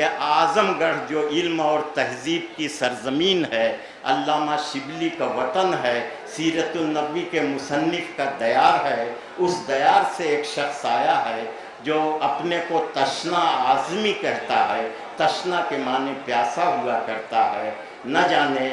कि आज़मगढ़ जो इल्म और तहज़ीब की सरज़मीन है, अल्लामा शिबली का वतन है, सीरतुन्नबी के मुसन्निफ़ का दयार है, उस दयार से एक शख्स आया है जो अपने को तशना आज़मी कहता है। तशना के माने प्यासा हुआ करता है। न जाने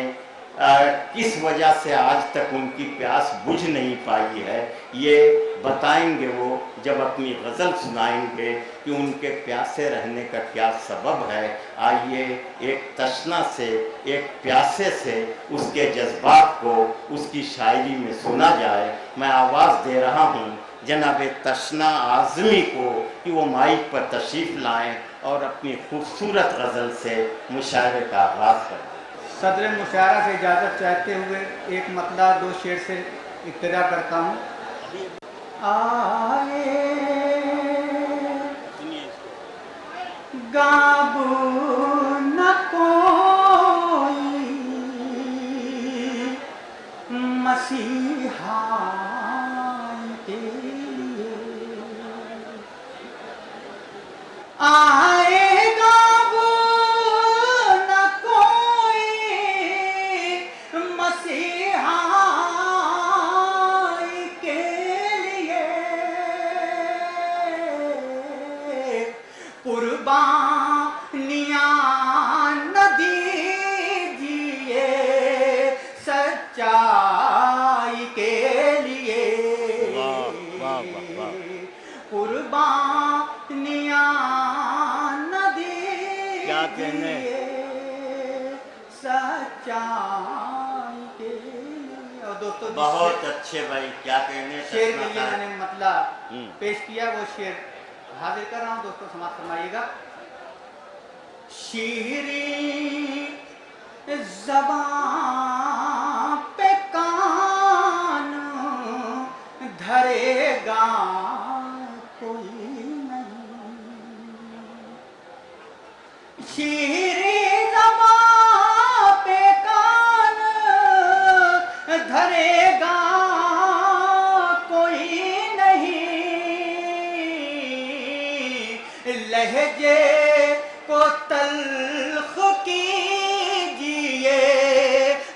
किस वजह से आज तक उनकी प्यास बुझ नहीं पाई है। ये बताएंगे वो जब अपनी गज़ल सुनाएंगे कि उनके प्यासे रहने का क्या सबब है। आइए एक तशना से, एक प्यासे से उसके जज्बात को उसकी शायरी में सुना जाए। मैं आवाज़ दे रहा हूँ जनाब तशना आज़मी को कि वो माइक पर तशरीफ़ लाएँ और अपनी खूबसूरत गज़ल से मुशायरे का आगाज़ करें। सदर मुशायरा से इजाज़त चाहते हुए एक मतला दो शेर से इब्तिदा करता हूँ। आए गाबू न कोई मसीहा के लिए आएगा वो न कोई मसीहा के लिए कुर्बानियाँ न दीजिए सच्चाई के लिए। कुर्बानियाँ न दीजिए सच्चाई के लिए। और दोस्तों बहुत अच्छे भाई, क्या कहने। शेर के लिए मैंने मतला पेश किया, वो शेर हाजिर कर रहा हूँ दोस्तों, समाप्त फरमाइएगा। शीरी ज़बां पे कान धरेगा कोई नहीं। शीरी ज़बां पे कान धरेगा कोई नहीं। लहजे को तल्ख कीजिए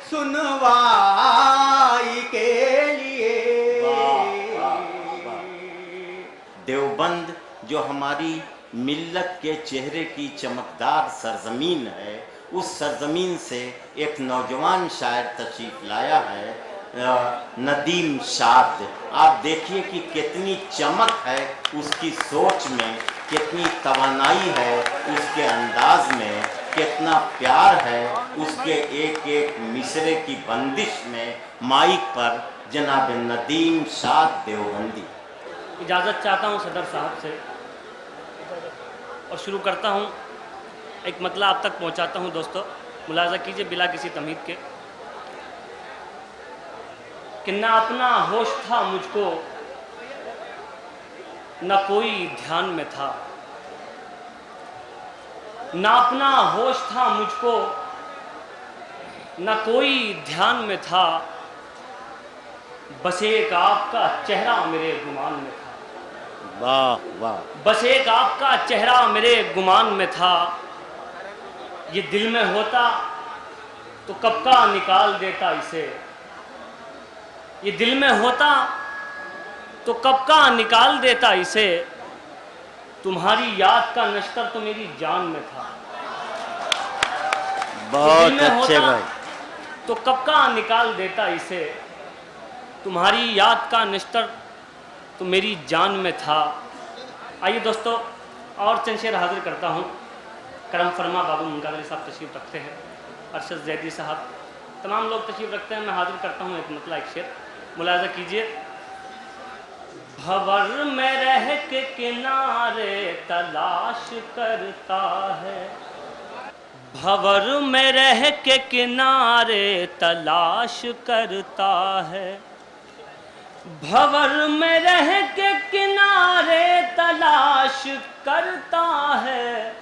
सुनवाई के लिए। देवबंद जो हमारी मिल्लत के चेहरे की चमकदार सरजमीन है, उस सरजमीन से एक नौजवान शायर तशरीफ़ लाया है, नदीम शाद। आप देखिए कि कितनी चमक है उसकी सोच में, कितनी तवानाई है उसके अंदाज में, कितना प्यार है उसके एक एक मिसरे की बंदिश में। माइक पर जनाब नदीम शाद देवबंदी। इजाज़त चाहता हूँ सदर साहब से और शुरू करता हूँ। एक मतला आप तक पहुँचाता हूँ दोस्तों, मुलाज़ा कीजिए बिला किसी तमीद के कि ना अपना होश था मुझको न कोई ध्यान में था। ना अपना होश था मुझको न कोई ध्यान में था। बस एक आपका चेहरा मेरे गुमान में था। वाह वाह। बस एक आपका चेहरा मेरे गुमान में था। ये दिल में होता तो कब का निकाल देता इसे। ये दिल में होता तो कब का निकाल देता इसे। तुम्हारी याद का नश्तर तो मेरी जान में था। बहुत अच्छे भाई। तो कब का निकाल देता इसे। तुम्हारी याद का नश्तर तो मेरी जान में था। आइए दोस्तों और चंद शेर हाजिर करता हूँ। करम फरमा बाबू मुंकादरी साहब तशरीफ़ रखते हैं, अरशद जैदी साहब, तमाम लोग तशरीफ़ रखते हैं। मैं हाजिर करता हूँ एक मतला, एक शेर, मुलाज़ा कीजिए। भंवर में रह के किनारे तलाश करता है। भंवर में रह के किनारे तलाश करता है। भंवर में रह के किनारे तलाश करता है।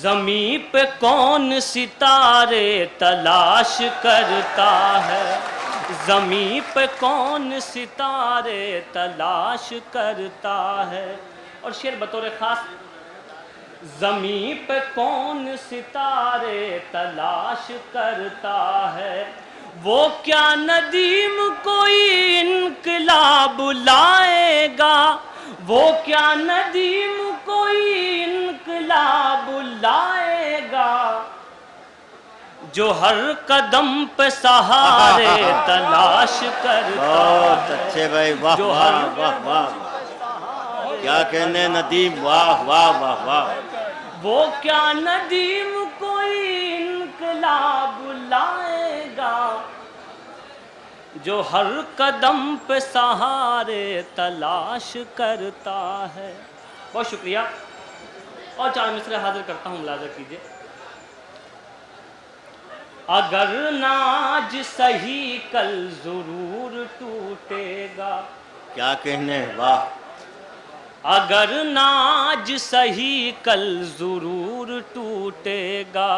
ज़मीं पे कौन सितारे तलाश करता है। ज़मीं पे कौन सितारे तलाश करता है। और शेर बतौर ख़ास ज़मीं पे कौन सितारे तलाश करता है, वो क्या नदीम कोई इनकलाब लाएगा, वो क्या नदीम कोई इनकलाब लाएगा, जो हर कदम पे सहारे तलाश करता बहुत है। अच्छे भाई, वाह जो वाह हर वाह वाह, क्या कहने नदीम, वाह वाह वाह वाह। वो क्या नदीम कोई इनकलाब लाएगा, जो हर कदम पे सहारे तलाश करता है। बहुत शुक्रिया। और 4 मिसरे हाजिर करता हूँ, मुलाजा कीजिए। अगर नाज सही कल जरूर टूटेगा, क्या कहने, वाह। अगर नाज सही कल जरूर टूटेगा,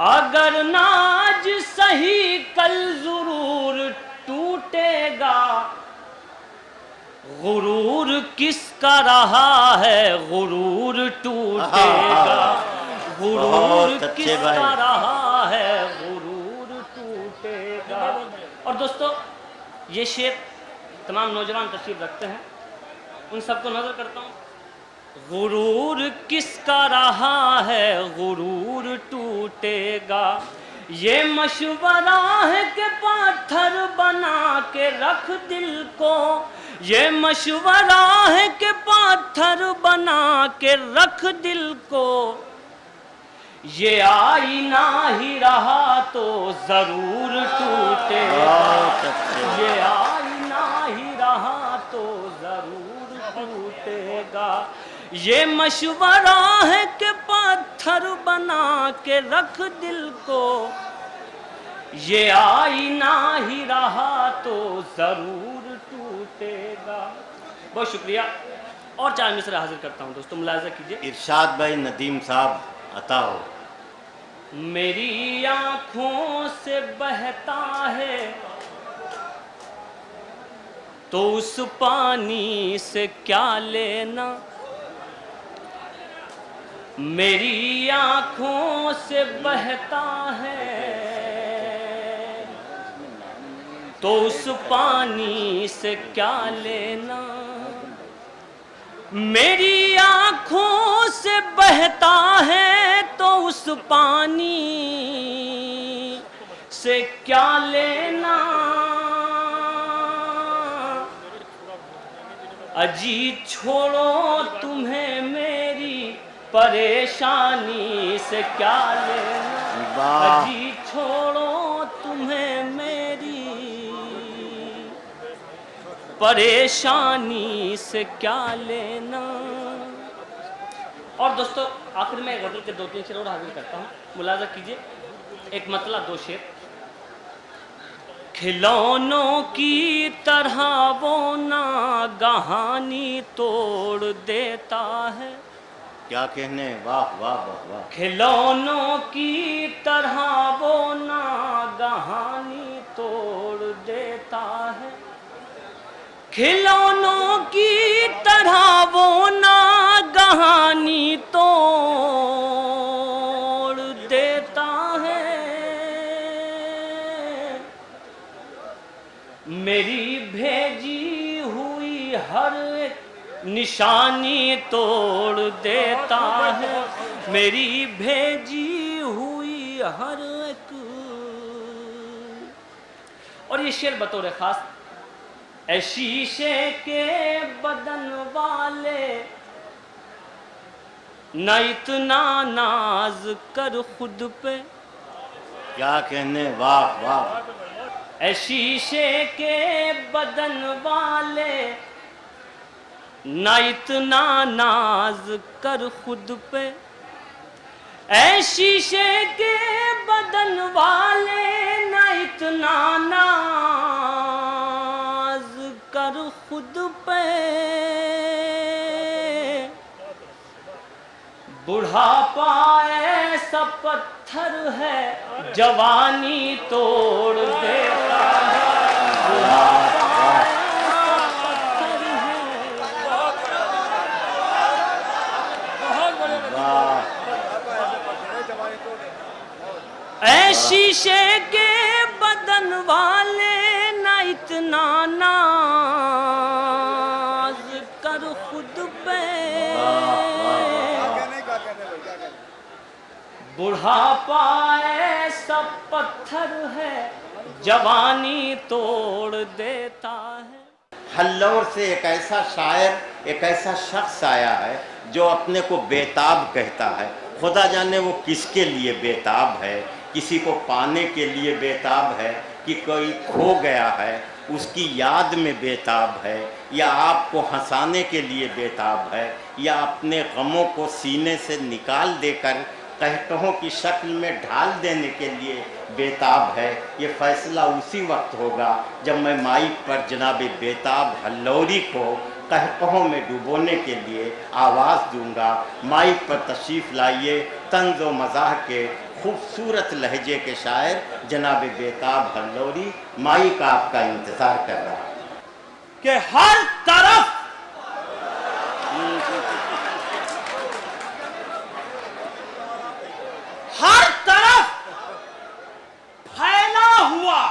अगर नाज सही कल जरूर टूटेगा, गुरूर किसका रहा है गुरूर टूटेगा, गुरूर बहुत अच्छे किसका भाई। रहा है गुरूर टूटेगा। और दोस्तों, ये शेर तमाम नौजवान तशरीफ रखते हैं, उन सबको नजर करता हूँ। गुरूर किसका रहा है गुरूर टूटेगा, ये मशवरा है कि पत्थर बना के रख दिल को, ये मशवरा है कि पत्थर बना के रख दिल को, ये आईना ही रहा तो जरूर टूटेगा, बहुत अच्छे। ये आईना ही रहा तो जरूर टूटेगा, ये मशवरा है कि पत्थर बना के रख दिल को, ये आईना ही रहा तो जरूर टूटेगा। बहुत शुक्रिया। और 4 मिसरे हाजिर करता हूँ दोस्तों, मुलाजा कीजिए। इरशाद भाई नदीम साहब अता हो। मेरी आँखों से बहता है तो उस पानी से क्या लेना, मेरी आँखों से बहता है तो उस पानी से क्या लेना, मेरी आँखों से बहता है तो उस पानी से क्या लेना, अजी छोड़ो तुम्हें मेरी परेशानी से क्या लेना, वाह। अजी छोड़ो तुम्हें मेरी परेशानी से क्या लेना। और दोस्तों, आखिर में गज़ल के 2-3 शेर और हाजिर करता हूँ, मुलाजा कीजिए। एक मतला 2 शेर। खिलौनों की तरह वो नागहानी तोड़ देता है, क्या कहने, वाह वाह वाह वाह। खिलौनों की तरह वो नागहानी तोड़ देता है, खिलौनों की तरह वो नागहानी तोड़ देता है, मेरी भेजी हुई हर एक निशानी तोड़ देता है, मेरी भेजी हुई हर एक। और ये शेर बतौर खास, ऐ शीशे के बदन वाले न इतना नाज कर खुद पे, क्या कहने, वाह वाह। ऐ शीशे के बदन वाले न इतना नाज कर खुद पे, ऐ शीशे के बदन वाले न इतना नाज कर खुद पे, बुढ़ापा ऐसा पत्थर है जवानी तोड़ देता है, बुढ़ापा ऐसा पत्थर है। वाह पाए सब पत्थर है, जवानी तोड़ देता है। हल्लौर से एक ऐसा शायर, एक ऐसा शख्स आया है जो अपने को बेताब कहता है। खुदा जाने वो किसके लिए बेताब है, किसी को पाने के लिए बेताब है कि कोई खो गया है उसकी याद में बेताब है, या आपको हंसाने के लिए बेताब है, या अपने गमों को सीने से निकाल देकर कहकहों की शक्ल में ढाल देने के लिए बेताब है। ये फैसला उसी वक्त होगा जब मैं माइक पर जनाब बेताब हल्लौरी को कहकहों में डुबोने के लिए आवाज़ दूंगा। माइक पर तशरीफ़ लाइए तंज़ व मज़ाह के खूबसूरत लहजे के शायर जनाब बेताब हल्लौरी। माइक आपका इंतज़ार कर रहा है कि हर तरफ फैला हुआ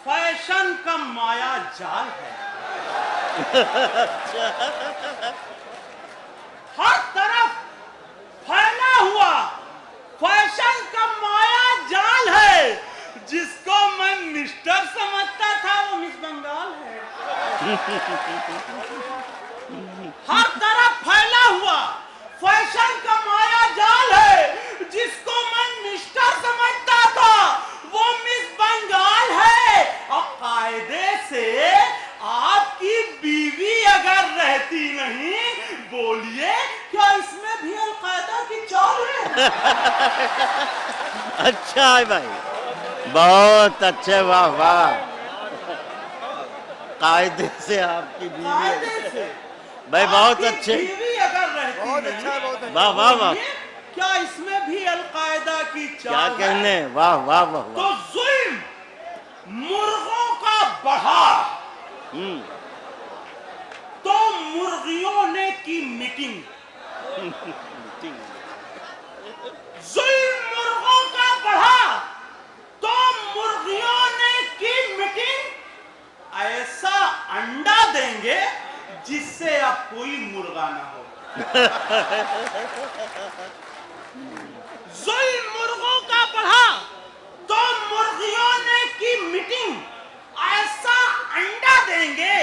फैशन का माया जाल है। हर तरफ फैला हुआ फैशन का माया जाल है। जिसको मैं मिस्टर समझता था वो मिस बंगाल है। हर तरफ फैला हुआ फैशन का माया जाल है। जिसको मैं मिस्टर समझता था वो मिस बंगाल है। और कायदे से आपकी बीवी अगर रहती नहीं, बोलिए क्या इसमें भी अलकायदा की चाल है? अच्छा है भाई, बहुत अच्छे, वाह वाह। कायदे से आपकी बीवी से भाई बहुत अच्छे, बीवी अगर रहती बहुत नहीं, अच्छा, बहुत अच्छा। वाह वाह वाह, क्या इसमें भी अलकायदा की क्या चाल है? कहने, वाह वाह वाह तो वाह। जुल्म मुर्गों का बढ़ा तो मुर्गियों ने की मीटिंग। जुल्म मुर्गों का बढ़ा तो मुर्गियों ने की मीटिंग। ऐसा अंडा देंगे जिससे अब कोई मुर्गा ना हो। जुल्म मुर्गों का बढ़ा तो मुर्गियों ने की मीटिंग। ऐसा अंडा देंगे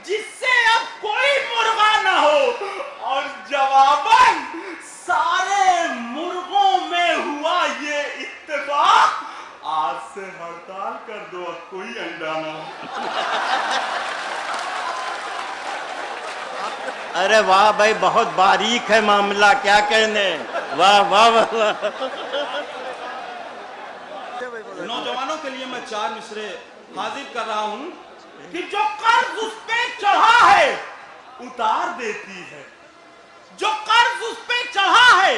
जिससे अब कोई मुर्गा ना हो। और जवाबन सारे मुर्गों में हुआ ये इत्तेफाक, आज से हड़ताल कर दो, अब कोई अंडा ना हो। अरे वाह भाई, बहुत बारीक है मामला, क्या कहने, वाह वाह वाह वाह। नौजवानों के लिए मैं 4 मिसरे हाजिर कर रहा हूं कि जो कर्ज उस पे चढ़ा है उतार देती है। जो कर्ज उस पे चढ़ा है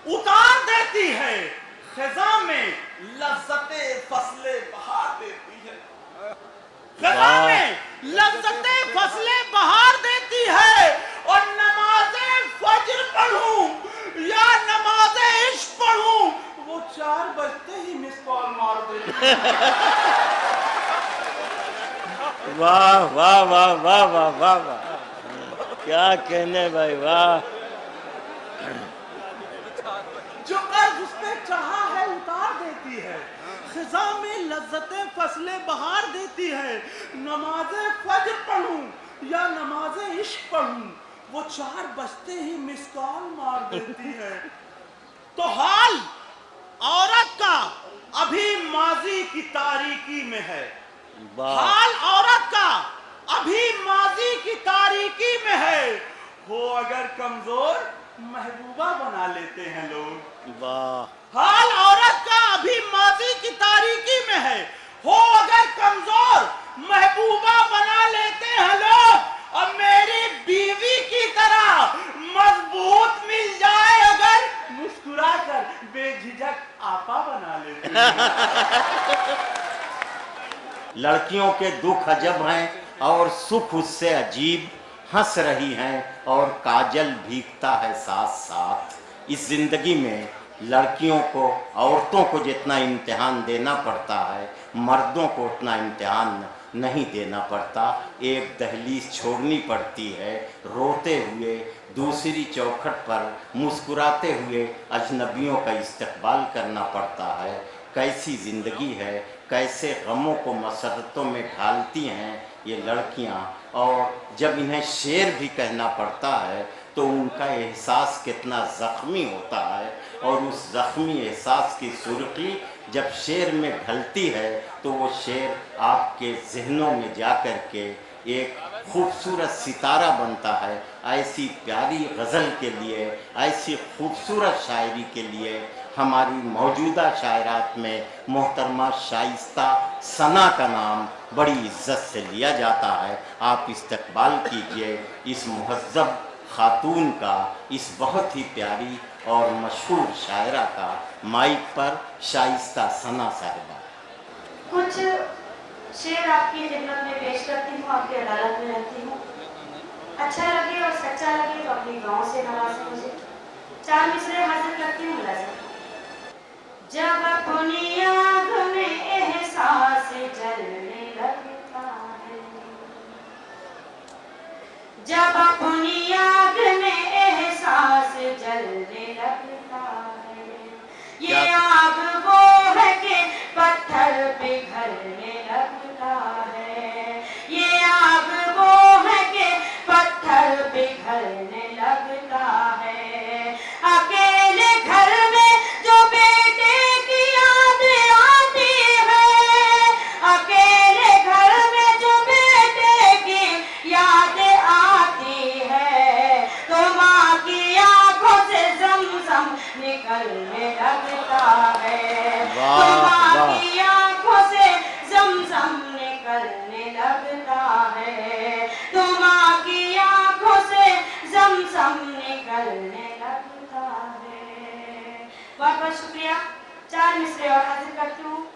उतार देती है। खिजा में लज्जते फसले बहार देती है। खिजा में लज्जते फसले बहार देती है। और नमाज़े फज्र पढ़ूं या नमाज़े इश्क पढ़ूं, वो 4 बजते ही मिस कॉल मार देती है। वाह वाह वाह वाह वाह वाह वाह, क्या कहने भाई, वाह। जो कर्ज उस पे चढ़ा है उतार देती है। खिजा में लज्जतें फसले बहार देती है। नमाज़े फज्र पढ़ूं या नमाज़े इश्क पढ़ूं, वो 4 बजते ही मिस कॉल मार देती है। तो हाल औरत का अभी माजी की तारीकी में है। हाल औरत का अभी माजी की तारीकी में है। हो अगर कमजोर महबूबा बना लेते हैं लोग। वाह, हाल औरत का अभी माजी की तारीकी में है। हो अगर कमजोर महबूबा बना लेते हैं लोग। और मेरी बीवी की तरह मजबूत मिल जाए अगर, मुस्कुराकर बेझिझक आपा बना लेते हैं। लड़कियों के दुख अजब हैं और सुख उससे अजीब। हंस रही हैं और काजल भीगता है साथ साथ। इस जिंदगी में लड़कियों को, औरतों को जितना इम्तिहान देना पड़ता है, मर्दों को उतना इम्तिहान नहीं देना पड़ता, एक दहलीज छोड़नी पड़ती है, रोते हुए दूसरी चौखट पर मुस्कुराते हुए अजनबियों का इस्तकबाल करना पड़ता है। कैसी ज़िंदगी है, कैसे गमों को मसरतों में ढालती हैं ये लड़कियां, और जब इन्हें शेर भी कहना पड़ता है तो उनका एहसास कितना ज़ख्मी होता है, और उस ज़ख्मी एहसास की सुर्खी जब शेर में ढलती है तो वो शेर आपके जहनों में जा कर के एक खूबसूरत सितारा बनता है। ऐसी प्यारी गज़ल के लिए, ऐसी खूबसूरत शायरी के लिए हमारी मौजूदा शायरात में मोहतरमा शाइस्ता सना का नाम बड़ी इज्जत से लिया जाता है। आप इस्तकबाल कीजिए इस मुहज़्ज़ब खातून का, इस बहुत ही प्यारी और मशहूर शायरा का। माइक पर शाइस्ता सना साहिबा। कुछ शेर आपकी खिदमत में पेश करती हूँ, आपकी अदालत में रहती हूँ। अच्छा लगे और सच्चा लगे तो अपनी गाँव से नवाजें मुझे। 4 मिसरे हाजिर करती हूँ मुलाज़िम। जब अपनी आँख में एहसास जलने लगता है, जब अपनी आँख में एहसास जलने लगता है, ये आग वो है कि पत्थर पिघलने लगता है, ये आग वो है कि पत्थर पिघलने लगता है। अकेले घर में जो बेटे की याद आती है, अकेले घर में जो बेटे की याद आती है, तो माँ की आंखों से ज़मज़म निकलने लगता है, तो माँ की आंखों से ज़मज़म निकलने लगता है, तो माँ की आंखों से ज़मज़म निकलने लगता है। बहुत बहुत शुक्रिया। 4 मिसरे और हाजिर करती हूँ।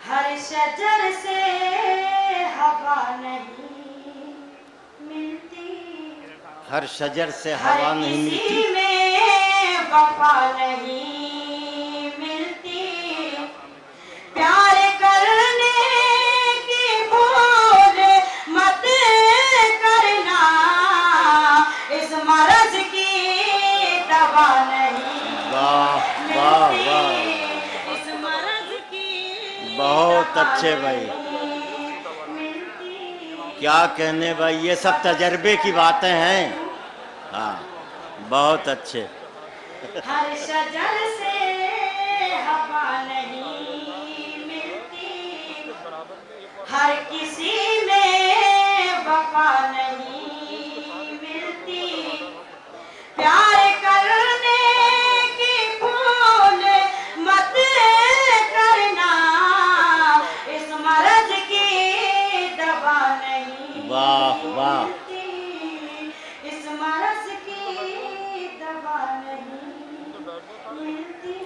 हर शजर से हवा नहीं मिलती, हर शजर से हवा नहीं मिलती, किसी में वफा नहीं मिलती, प्यार करने की भूल मत करना, इस मर्ज की दवा नहीं मिलती, इस मर्ज की बहुत अच्छे भाई, क्या कहने भाई, ये सब तजर्बे की बातें हैं। हाँ, बहुत अच्छे। हर शजर से हवा नहीं मिलती, हर किसी में वफा नहीं मिलती, प्यार करने की भूल मत करना, इस मर्ज की दवा नहीं मिलती, इस मर्ज की दवा नहीं मिलती।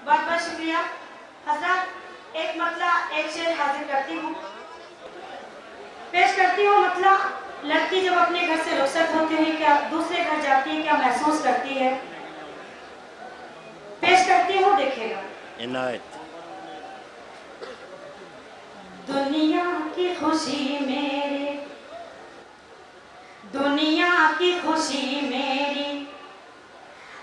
बहुत बहुत शुक्रिया हजरत। एक मतला एक शेर हाजिर करती हूँ, पेश करती हूँ। मतला, लड़की जब अपने घर से रुखसत होती है, क्या दूसरे घर जाती है, क्या महसूस करती है, पेश करती हूँ, देखिएगा। इनायत। दुनिया की खुशी मेरी, दुनिया की खुशी मेरी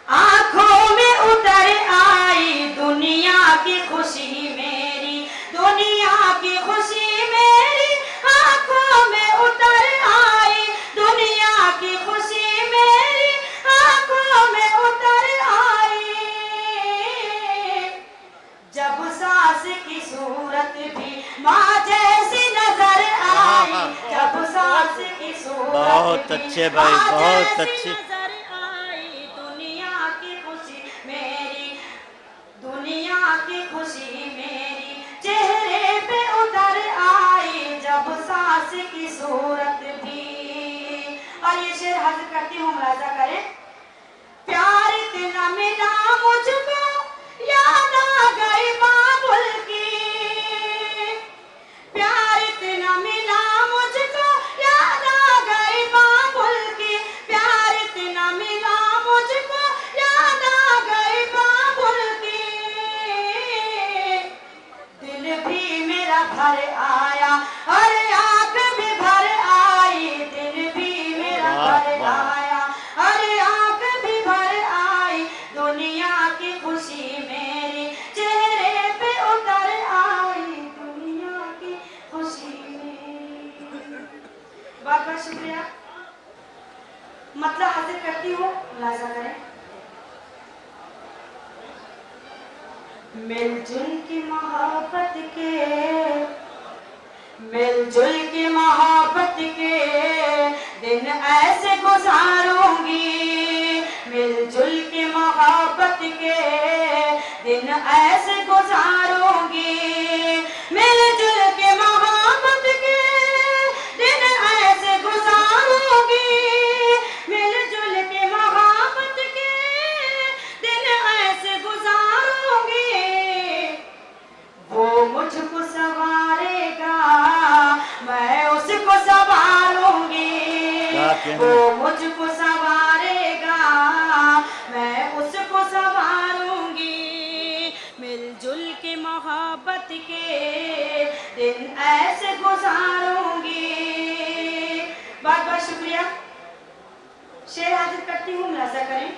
आंखों में उतर आई, दुनिया की खुशी मेरी, दुनिया की खुशी मेरी आंखों में उतर आई, दुनिया की खुशी मेरी आंखों में उतर आई, जब सास की सूरत भी माँ जैसी नजर आई, जब सास की सूरत बहुत अच्छे भाई, बहुत अच्छे। नजर आई, दुनिया की खुशी मेरी, दुनिया की खुशी मेरी चेहरे पे उतर आई, जब सास की सूरत भी। और ये शेर हाजिर करती हूँ, मुलाजा करें। प्यार इतना मिला मुझको, याद आ गई बाबुल की, प्यार इतना मिला मुझको, याद आ गई बाबुल की, प्यार इतना मिला मुझको, याद आ गई बाबुल की, दिल भी मेरा भर आया बहुत बहुत शुक्रिया। मतलब हाजिर करती हूँ, मुलाजा करें। मिलजुल की मोहब्बत के, मिलजुल की मोहब्बत के दिन ऐसे गुजारूंगी, मिलजुल की मोहब्बत के दिन ऐसे गुजारूंगी, मिलजुल के मोहब्बत के दिन ऐसे गुजारूंगी, मिलजुल के मोहब्बत के दिन ऐसे गुजारूंगी। वो मुझको संवारेगा, मैं उसको संवारूंगी, वो मुझको संवारेगा, मैं उसको संवारूंगी, मिलजुल के मोहब्बत के दिन ऐसे गुजारूंगी। बहुत बहुत शुक्रिया। शेर हाजिर करती हूँ, मुलाजा करें।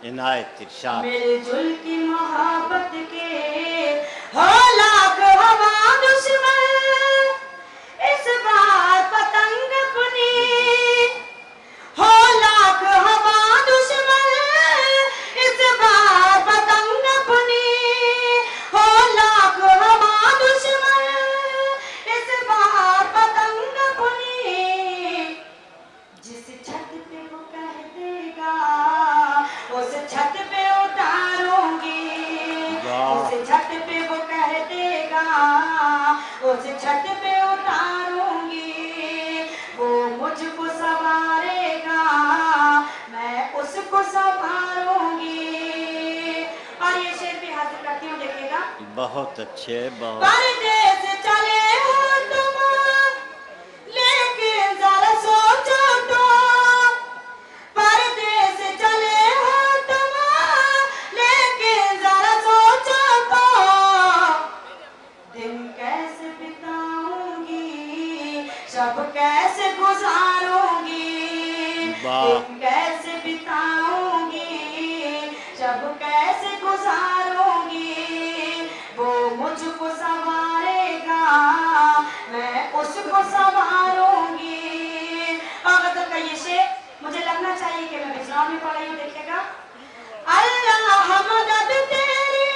इनायत इरशाद। मिलजुल की मोहब्बत के हो लाख हवा दुश्मन, इस बार पतंग अपनी, हो लाख हवा दुश्मन, इस बार पतंग अपनी, हो लाख हवा दुश्मन, इस बार पतंग अपनी। जिस छत पे वो कह देगा, उस छत पे उतारूंगी, उस छत पे वो कह देगा, उस छत पे उतारूंगी, वो मुझको संवारेगा, मैं उसको संवारूंगी। और ये शेर भी हाजिर करती हूँ, देखिएगा। बहुत अच्छे, बहुत। परदेस चले हो तुम, लेकिन जरा सोचो तो, परदेस चले हो तुम, लेकिन जरा सोचो तो, दिन कैसे बिताऊंगी, शब कैसे गुजारूंगी, दिन कैसे बिताऊंगी, शब कैसे गुजारूंगी, वो मुझको संवारेगा, मैं उसको संवारूंगी। और गजल का ये शेर मुझे लगना चाहिए कि मैं विश्राम में पढ़ रही हूँ, देखिएगा। अल्लाह मदद तेरी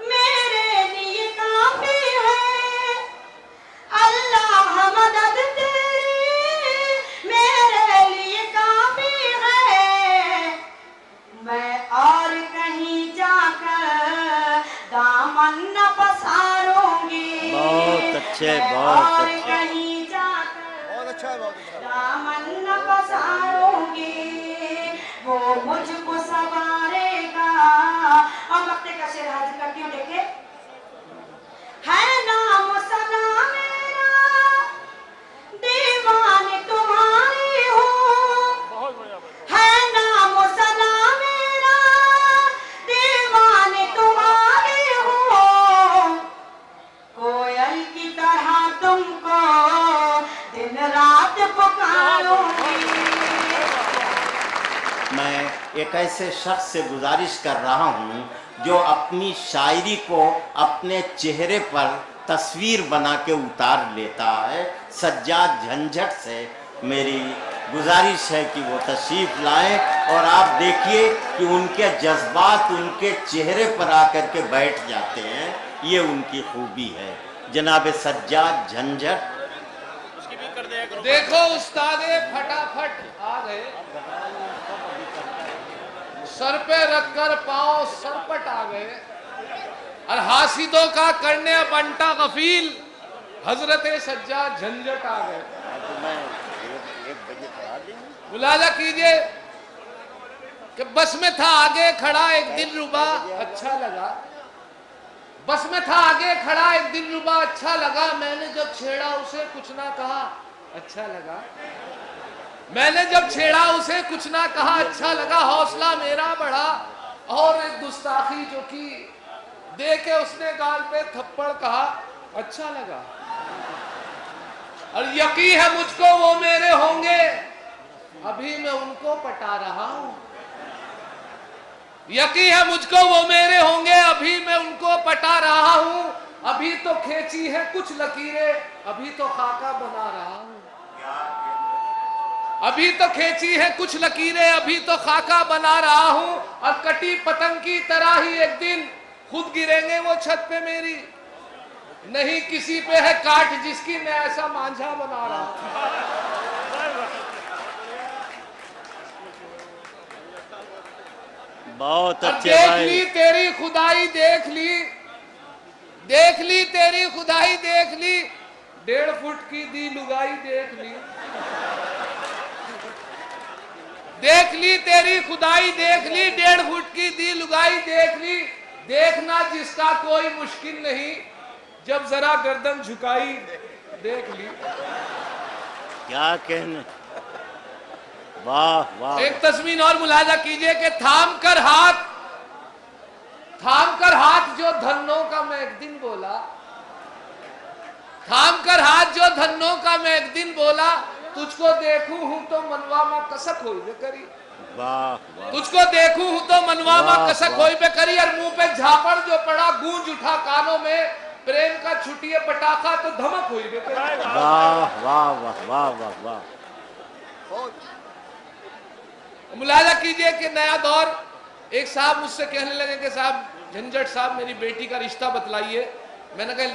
मेरे लिए काफी है, अल्लाह मदद तेरी मेरे लिए काफी है, मैं और कहीं जाकर दामन न पसारूंगी, बहुत अच्छे, मैं बहुत और अच्छे। कहीं जाकर दामन न पसारूंगी, वो मुझको संवारेगा। और मक्ते का शेर हाजिर करती हूँ, देखे। है नाम सना मेरा, दीवानी तुम्हारी हूँ, है नाम सना मेरा, दीवानी तुम्हारी हूँ, कोयल की तरह तुमको दिन रात पुकारूंगी। मैं एक ऐसे शख्स से गुजारिश कर रहा हूँ जो अपनी शायरी को अपने चेहरे पर तस्वीर बना के उतार लेता है। सज्जाद झंझट से मेरी गुजारिश है कि वो तशरीफ़ लाएं और आप देखिए कि उनके जज्बात उनके चेहरे पर आकर के बैठ जाते हैं। ये उनकी खूबी है। जनाब सज्जाद झंझट। देखो उस्तादे फटाफट आ गए, सर पे रखकर पांव सरपट आ गए, और हासिदों का करने बंटा गफील हजरत सज्जाद झंझट आ गए। मुलाजा कीजिए कि बस में था आगे खड़ा एक दिल रुबा अच्छा लगा, बस में था आगे खड़ा एक दिल रुबा अच्छा लगा, मैंने जब छेड़ा उसे कुछ ना कहा अच्छा लगा, मैंने जब छेड़ा उसे कुछ ना कहा अच्छा लगा, हौसला मेरा बढ़ा और एक गुस्ताखी जो की दे के उसने गाल पे थप्पड़ कहा अच्छा लगा, और यकीन है मुझको वो मेरे होंगे अभी मैं उनको पटा रहा हूं, यकीन है मुझको वो मेरे होंगे अभी मैं उनको पटा रहा हूं, अभी तो खींची है कुछ लकीरें अभी तो खाका बना रहा हूं। अभी तो खींची है कुछ लकीरें, अभी तो खाका बना रहा हूं, और कटी पतंग की तरह ही एक दिन खुद गिरेंगे वो छत पे मेरी। नहीं किसी पे है काट जिसकी मैं ऐसा मांझा बना रहा हूं। बहुत अच्छे देख भाई। ली तेरी खुदाई, देख ली तेरी खुदाई, देख ली 1.5 फुट की दी लुगाई, देख ली तेरी खुदाई, देख ली 1.5 फुट की दी लुगाई, देख ली। देखना जिसका कोई मुश्किल नहीं, जब जरा गर्दन झुकाई, देख ली। क्या कहने, वाह वाह। एक तस्वीर और मुलाजा कीजिए कि थाम कर हाथ जो धन्नों का मैं एक दिन बोला, थाम कर हाथ जो धन्नों का मैं एक दिन बोला, तुझको देखूं हूं तो मनवा मां कसक होई बे करी। वाह वाह। तुझको देखूं हूं तो मनवा मां कसक होई बे करी, और मुंह पे झापड़ जो पड़ा गूंज उठा कानों में, प्रेम का छुटिए पटाखा तो धमक हुई बे करी। वाह वाह वाह वाह वाह वाह। मुलाजा कीजिए कि नया दौर। एक साहब मुझसे कहने लगे कि साहब झंझट साहब मेरी बेटी का रिश्ता बतलाइए। मैंने कहा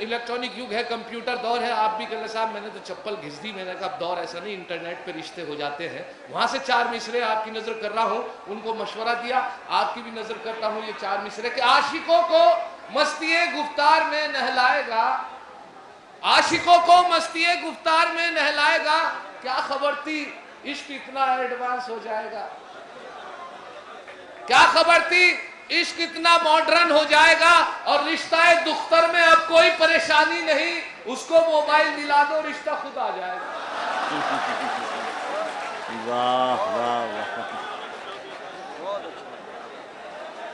इलेक्ट्रॉनिक युग है, कंप्यूटर दौर है, आप भी कहने साहब मैंने तो चप्पल घिस दी। मैंने कहा दौर ऐसा नहीं, इंटरनेट पे रिश्ते हो जाते हैं। वहां से 4 मिसरे आपकी नजर कर रहा हूं, उनको मशवरा दिया, आपकी भी नजर करता हूं ये 4 मिसरे के आशिकों को मस्तिए गुफ्तार में नहलाएगा, आशिकों को मस्तिए गुफ्तार में नहलाएगा। क्या खबर थी इश्क इतना एडवांस हो जाएगा, क्या खबर थी इश्क इतना मॉडर्न हो जाएगा, और रिश्ता दुख्तर में अब कोई परेशानी नहीं, उसको मोबाइल दिला दो रिश्ता खुद आ जाएगा। वाह वाह वाह।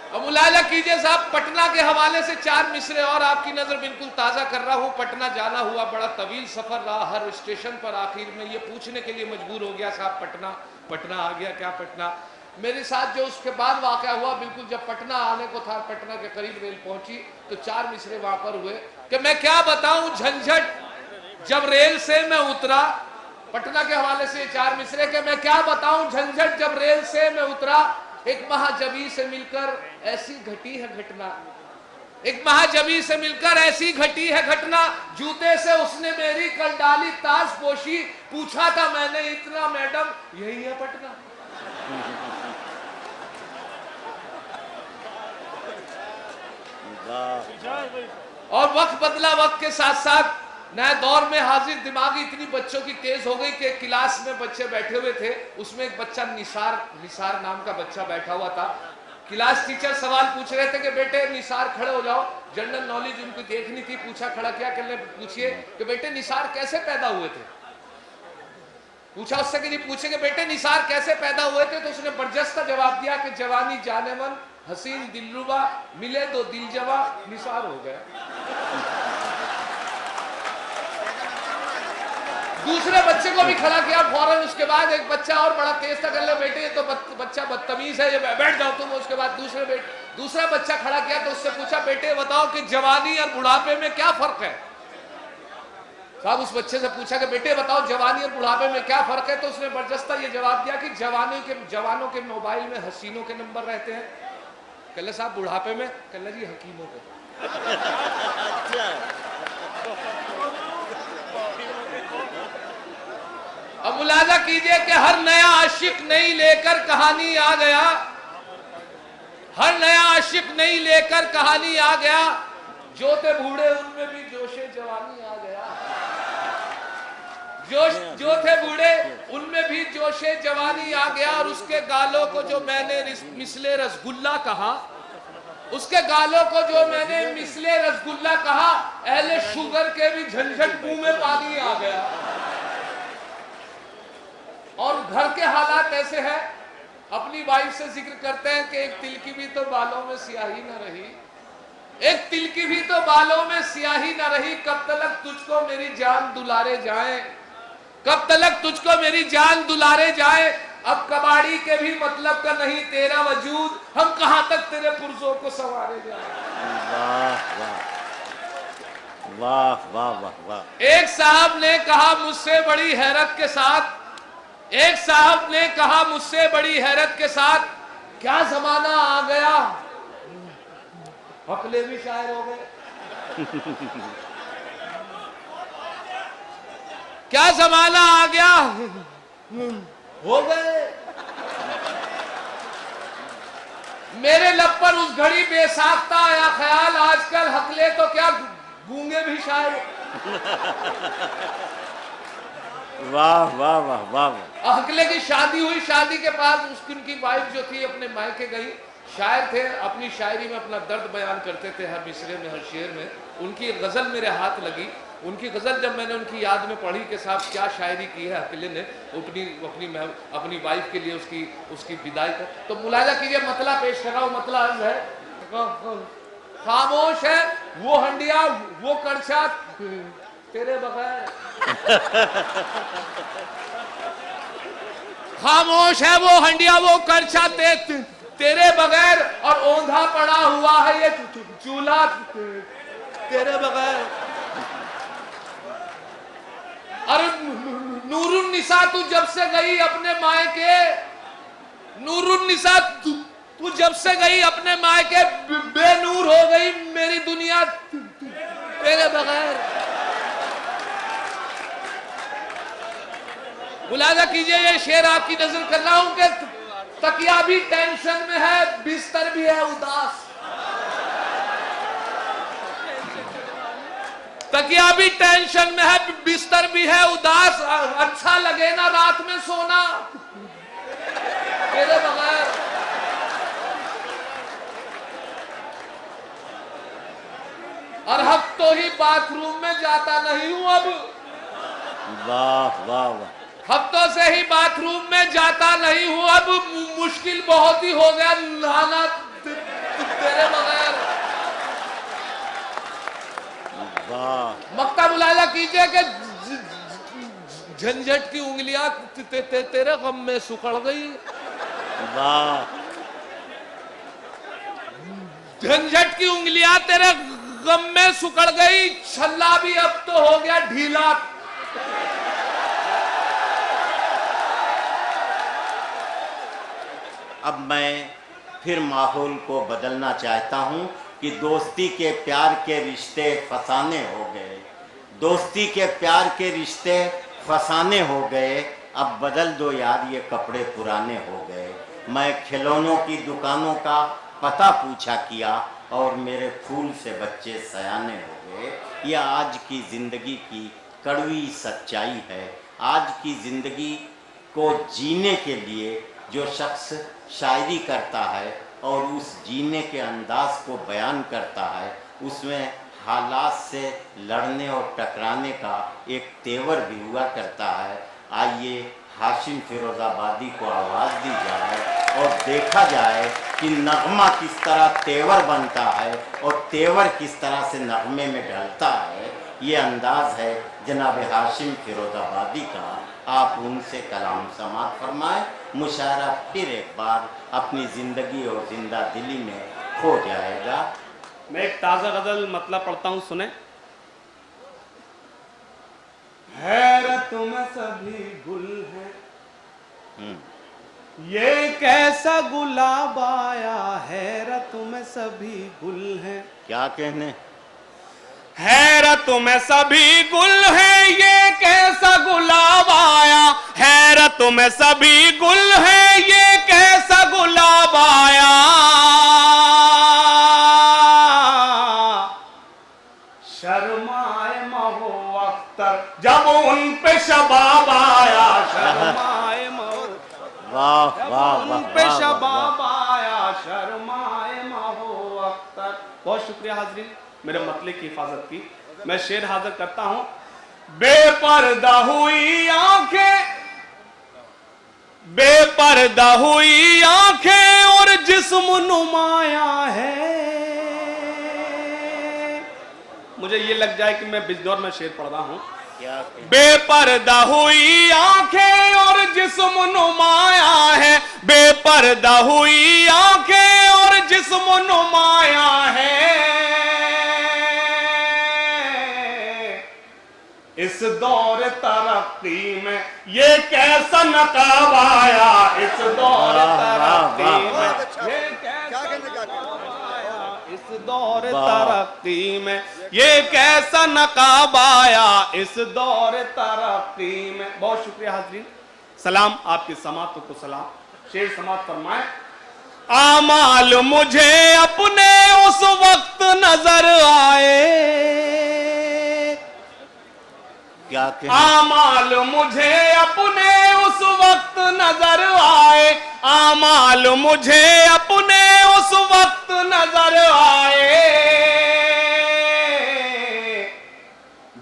अब मुलाजा कीजिए साहब, पटना के हवाले से 4 मिसरे और आपकी नजर बिल्कुल ताजा कर रहा हूं। पटना जाना हुआ, बड़ा तवील सफर रहा, हर स्टेशन पर आखिर में ये पूछने के लिए मजबूर हो गया साहब पटना आ गया क्या पटना। मेरे साथ जो उसके बाद वाकया हुआ, बिल्कुल जब पटना आने को था, पटना के करीब रेल पहुंची तो 4 मिसरे वहां पर हुए कि मैं क्या बताऊं झंझट जब रेल से मैं उतरा। पटना के हवाले से 4 मिसरे के मैं क्या बताऊं झंझट जब रेल से मैं उतरा। एक महाजबी से मिलकर ऐसी घटी है घटना, एक महाजबी से मिलकर ऐसी घटी है घटना, जूते से उसने मेरी कल डाली ताज पोशी, पूछा था मैंने इतना मैडम यही है पटना। और वक्त बदला, वक्त के साथ साथ नए दौर में हाजिर दिमागी इतनी बच्चों की तेज हो गई कि क्लास में बच्चे बैठे हुए थे, उसमें एक बच्चा निसार नाम का बच्चा बैठा हुआ था। क्लास टीचर सवाल पूछ रहे थे कि बेटे निसार खड़े हो जाओ, जनरल नॉलेज उनको देखनी थी। पूछा खड़ा क्या करने, पूछिए कि बेटे निसार कैसे पैदा हुए थे। पूछा उससे कि पूछे कि बेटे निसार कैसे पैदा हुए थे, तो उसने बरजस्ता जवाब दिया कि जवानी जानेमन हसीन दिलरुबा मिले तो दिल जवा निसार हो गया। दूसरे बच्चे को भी खड़ा किया फौरन। उसके बाद एक बच्चा और बड़ा तेज था, कर ले बेटे ये तो बच्चा बदतमीज है, ये बैठ जाओ तुम। उसके बाद दूसरा बच्चा खड़ा किया तो उससे पूछा बेटे बताओ कि जवानी और बुढ़ापे में क्या फर्क है। साहब उस बच्चे से पूछा कि बेटे बताओ जवानी और बुढ़ापे में क्या फर्क है, तो उसने बरजस्ता ये जवाब दिया कि जवानों के मोबाइल में हसीनों के नंबर रहते हैं। कल साहब बुढ़ापे में, कल जी हकीमों के। अब मुलाजा कीजिए कि हर नया आशिक नई लेकर कहानी आ गया, हर नया आशिक नई लेकर कहानी आ गया। जो थे बूढ़े उनमें भी जोशे जवानी आ गया, जो थे बूढ़े उनमें भी जोशे जवानी आ गया। और उसके गालों को जो मैंने मिसले रसगुल्ला कहा, उसके गालों को जो मैंने मिसले रसगुल्ला कहा, अहले शुगर के भी झंझट मुंह में पानी आ गया। और घर के हालात ऐसे हैं, अपनी वाइफ से जिक्र करते हैं कि एक तिल की भी तो बालों में स्याही न रही, एक तिल की भी तो बालों में स्याही न रही। कब तक तुझको मेरी जान दुलारे जाए, कब तक तुझको मेरी जान दुलारे जाए। अब कबाड़ी के भी मतलब का नहीं तेरा वजूद, हम कहां तक तेरे पुरजों को संवारे जाए। वाह वाह वाह वाह वाह। एक साहब ने कहा मुझसे बड़ी हैरत के साथ एक साहब ने कहा मुझसे बड़ी हैरत के साथ, क्या जमाना आ गया, हकले भी शायर हो गए। क्या जमाना आ गया, हो गए। मेरे लब पर उस घड़ी बेसाख्ता आया ख्याल, आजकल हकले तो क्या गूंगे भी शायर। वाह वाह वाह वाह। हकले की शादी हुई, शादी के बाद उसकी उनकी वाइफ जो थी अपने मायके गई। शायर थे, अपनी शायरी में अपना दर्द बयान करते थे, हर मिसरे में हर शेर में। उनकी गजल मेरे हाथ लगी। उनकी गजल जब मैंने उनकी याद में पढ़ी कि साहब क्या शायरी की है हकले ने अपनी वाइफ के लिए, उसकी विदाई का, तो मुलाजा कीजिए मतला पेश कर रहा हूं। मतला अर्ज है, खामोश है वो हंडिया वो कड़छा तेरे बगैर, खामोश है वो हंडिया वो करछा तेरे बगैर, और ओंधा पड़ा हुआ है ये चूल्हा तेरे बगैर। और नूरुन निसा तू जब से गई अपने मायके, नूरुन निसा तू जब से गई अपने मायके, बेनूर हो गई मेरी दुनिया तेरे बगैर। मुलाजा कीजिए, ये शेर आपकी नजर कर रहा हूं कि तकिया भी टेंशन में है, बिस्तर भी है उदास। तकिया भी टेंशन में है, बिस्तर भी है उदास। अच्छा लगे ना रात में सोना तेरे बगैर। और हफ्तों ही बाथरूम में जाता नहीं हूं अब, वाह वाह वाह। हफ्तों से ही बाथरूम में जाता नहीं हूं अब, मुश्किल बहुत ही हो गया नहाना तेरे बगैर। वाह। मक्ता मुलाजा कीजिए कि झंझट की उंगलियां तेरे गम में सुखड़ गई। वाह। झंझट की उंगलियां तेरे गम में सुखड़ गई, छल्ला भी अब तो हो गया ढीला। अब मैं फिर माहौल को बदलना चाहता हूं कि दोस्ती के प्यार के रिश्ते फसाने हो गए, दोस्ती के प्यार के रिश्ते फसाने हो गए। अब बदल दो यार ये कपड़े पुराने हो गए। मैं खिलौनों की दुकानों का पता पूछा किया और मेरे फूल से बच्चे सयाने हो गए। यह आज की ज़िंदगी की कड़वी सच्चाई है। आज की ज़िंदगी को जीने के लिए जो शख्स शायरी करता है और उस जीने के अंदाज को बयान करता है, उसमें हालात से लड़ने और टकराने का एक तेवर भी हुआ करता है। आइए हाशिम फिरोज़ाबादी को आवाज़ दी जाए और देखा जाए कि नगमा किस तरह तेवर बनता है और तेवर किस तरह से नगमे में ढलता है। ये अंदाज़ है जनाब हाशिम फिरोज़ाबादी का। आप उनसे कलाम समाअत फरमाएं। मुशायरा फिर एक बार अपनी ज़िंदगी और जिंदा दिली में खो जाएगा। मैं एक ताज़ा गज़ल मतलब पढ़ता हूँ, सुने। हैरत में सभी गुल हैं, ये कैसा गुलाब आया, हैरत में सभी गुल हैं। क्या कहने, हैरत में सभी गुल हैं, ये कैसा गुलाब आया, हैरत में सभी गुल हैं, ये कैसा गुलाब आया। शर्माए महो अख्तर जब उन पे शबाब आया, शर्माए महो, वाह वाह वाह, उन पे शबाब आया, शर्माए महो अख्तर। बहुत शुक्रिया हाजरीन मेरे मतले की हिफाजत की। मैं शेर हाजिर करता हूं। बेपर्दा हुई आंखें, बेपर्दा हुई आंखें और जिस्म नुमाया है। मुझे ये लग जाए कि मैं बिजदौर में शेर पढ़ रहा हूं। क्या बेपर्दा हुई आंखें और जिस्म नुमाया है, बेपर्दा हुई आंखें और जिस्म नुमाया है। इस दौर तरक्की में ये कैसा नकाब आया, इस दौर तरक्की में ये कैसा नकाब आया, इस दौर तरक्की में ये कैसा नकाब आया, इस दौर तरक्की में। बहुत शुक्रिया हाज़रीन, सलाम आपकी समातों को सलाम। शेर समात फरमाए। आमाल मुझे अपने उस वक्त नजर आए, क्या कहें? आमाल मुझे अपने उस वक्त नजर आए, आमाल मुझे अपने उस वक्त नजर आए,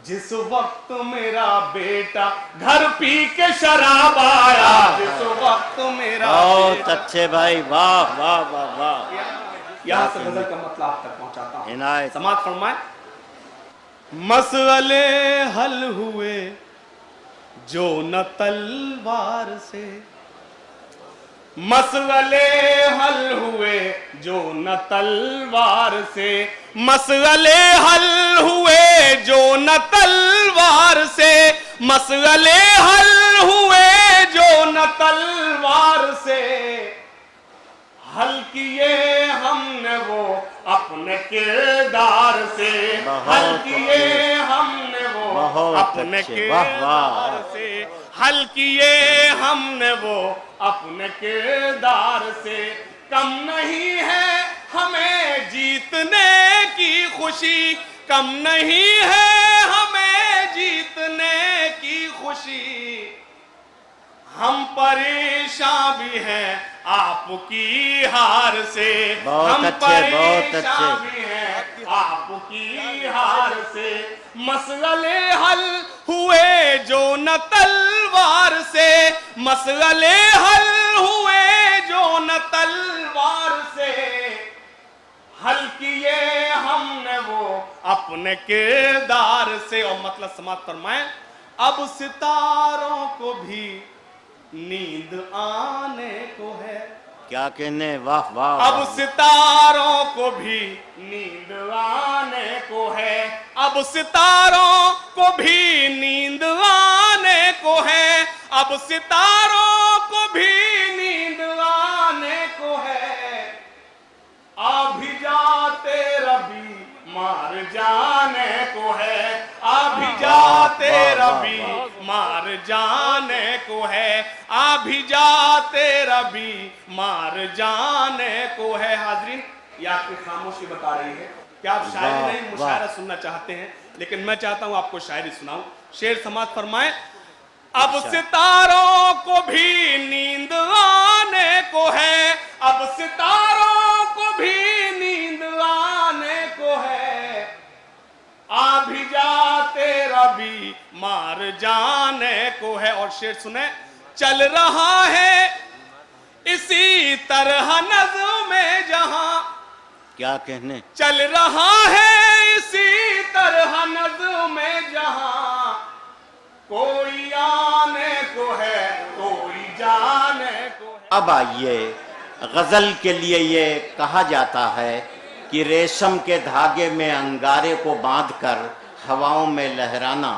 जिस वक्त मेरा बेटा घर पी के शराब आया, जिस वक्त मेरा बहुत अच्छे भाई, वाह वाह वाह वाह। यहाँ से गजल का मतलब आप तक पहुंचाता हूं। इनायत। समात फरमाए। मसले हल हुए जो न तलवार से, मसले हल हुए जो न तलवार से, मसले हल हुए जो न तलवार से, मसले हल हुए जो न तलवार से, हल किए हमने वो अपने किरदार से, हल किए हमने वो अपने किरदार से, हल किए हमने वो अपने किरदार से। कम नहीं है हमें जीतने की खुशी, कम नहीं है हमें जीतने की खुशी, हम परेशान भी हैं आपकी हार से, हम परेशान भी हैं आपकी हार से। मसले हल हुए जो न तलवार से, मसले हल हुए जो न तलवार से, हल किए हमने वो अपने किरदार से। और मतलब समाप्त फरमाए। अब सितारों को भी नींद आने को है, क्या कहने, वाह वाह। अब सितारों को भी नींद आने को है, अब सितारों को भी नींद आने को है, अब सितारों को भी नींद आने को है। आ भी जाते रबी मार जाने को है, आ भी जाते रबी मार जाने को है, आ भी जाते रबी मार जाने को है। हाजरीन, ये आपकी खामोशी बता रही है कि आप शायरी नहीं मुशायरा सुनना चाहते हैं, लेकिन मैं चाहता हूं आपको शायरी सुनाऊं। शेर समात फरमाए। अब सितारों को भी नींद आने को है, अब सितारों को भी नींद आने को है, आ भी जाते रबी मार जाने को है। और शेर सुने। चल रहा है इसी तरह नज़्म में जहां, क्या कहने, चल रहा है इसी तरह नज़्म में जहां, कोई आने को है कोई जाने को है। अब आइए, गजल के लिए ये कहा जाता है कि रेशम के धागे में अंगारे को बांधकर हवाओं में लहराना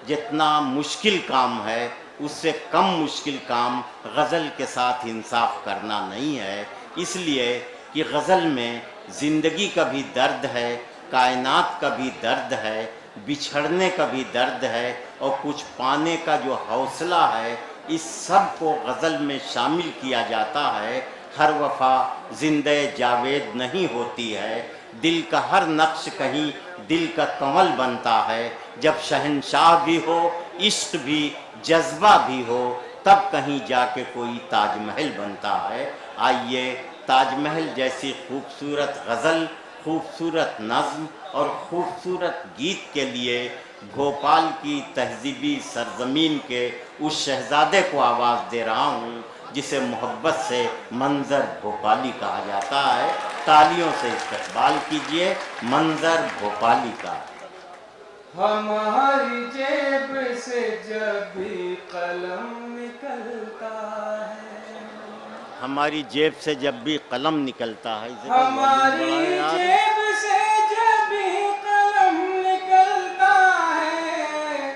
जितना मुश्किल काम है, उससे कम मुश्किल काम गज़ल के साथ इंसाफ करना नहीं है। इसलिए कि गज़ल में ज़िंदगी का भी दर्द है, कायनात का भी दर्द है, बिछड़ने का भी दर्द है, और कुछ पाने का जो हौसला है, इस सब को गज़ल में शामिल किया जाता है। हर वफ़ा ज़िंदे जावेद नहीं होती है, दिल का हर नक्श कहीं दिल का कमल बनता है। जब शहंशाह भी हो, इश्क भी, जज्बा भी हो, तब कहीं जाके कोई ताजमहल बनता है। आइए, ताजमहल जैसी खूबसूरत गज़ल, खूबसूरत नज़्म और खूबसूरत गीत के लिए भोपाल की तहजीबी सरजमीन के उस शहजादे को आवाज़ दे रहा हूँ जिसे मोहब्बत से मंजर भोपाली कहा जाता है। तालियों से इस्तकबाल कीजिए मंजर भोपाली का। हमारी जेब से जब भी कलम निकलता है, हमारी जेब से जब भी कलम निकलता है, हमारी जेब से जब भी कलम निकलता है,